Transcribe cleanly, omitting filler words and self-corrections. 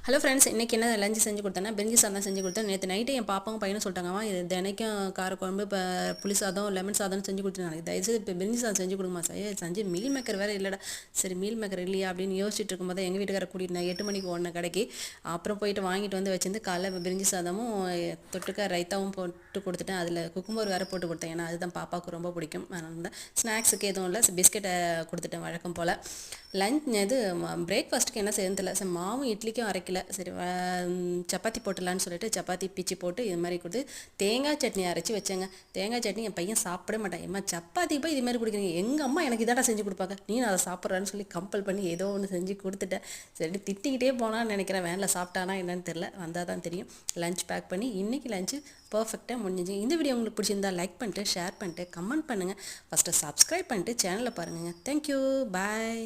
Hello friends, இன்றைக்கி என்ன lunch செஞ்சு கொடுத்தேன்னா பிரிஞ்சி சாதம் செஞ்சு கொடுத்தேன். நேற்று நைட்டு என் பாப்பாவும் பையனும் சொல்லிட்டாங்கம்மா, இது தினைக்கும் காரக்குழம்பு இப்போ புளி சாதம் லெமன் சாதம்னு செஞ்சு கொடுத்துருந்தாங்க. தயவுசெய்து இப்போ பிரிஞ்சி சாதம் செஞ்சு கொடுமா சார். செஞ்சு மீல் மேக்கர் வேறு இல்லைடா. சரி மீல் மேக்கர் இல்லையா அப்படின்னு யோசிச்சுட்டு இருக்கும்போது எங்கள் வீட்டுக்கார கூட்டிட்டு நான் 8 மணிக்கு ஓடின கடைக்கு. அப்புறம் போயிட்டு வாங்கிட்டு வந்து வச்சிருந்து காலைல பிரிஞ்சி சாதமும் தொட்டுக்க ரைத்தாவும் போட்டு கொடுத்துட்டேன். அதில் குக்கும்பர் வேறு போட்டு கொடுத்தேன். ஏன்னா அதுதான் பாப்பாவுக்கு ரொம்ப பிடிக்கும். அதனால தான் ஸ்நாக்ஸுக்கு எதுவும் இல்லை, பிஸ்கெட்டை கொடுத்துட்டேன் வழக்கம் போல். லஞ்ச் இது பிரேக்ஃபாஸ்ட்டுக்கு என்ன செய்யணும் தெரியல. சரி மாவும் இட்லிக்கும் அரைக்கல. சரி சப்பாத்தி போட்டுடலான்னு சொல்லிட்டு சப்பாத்தி பிச்சு போட்டு இது மாதிரி கொடுத்து தேங்காய் சட்னி அரைச்சி வச்சேங்க. தேங்காய் சட்னி என் பையன் சாப்பிட மாட்டான். ஏம்மா சப்பாத்தி போய் இது மாதிரி குடிக்கிறீங்க, எங்கள் அம்மா எனக்கு இதாடா செஞ்சு கொடுப்பாங்க, நீ அதை சாப்பிட்றான்னு சொல்லி கம்பல் பண்ணி ஏதோ ஒன்று செஞ்சு கொடுத்துட்டேன். சரி திட்டிக்கிட்டே போனான்னு நினைக்கிறேன். வேனில் சாப்பிட்டானா என்னன்னு தெரில, வந்தால் தான் தெரியும். லஞ்ச் பேக் பண்ணி இன்றைக்கி லஞ்சு பர்ஃபெக்டாக முடிஞ்சிச்சு. இந்த வீடியோ உங்களுக்கு பிடிச்சிருந்தா லைக் பண்ணிட்டு ஷேர் பண்ணிட்டு கமெண்ட் பண்ணுங்கள். ஃபஸ்ட்டு சப்ஸ்கிரைப் பண்ணிட்டு சேனலை பாருங்கள். தேங்க்யூ, பாய்.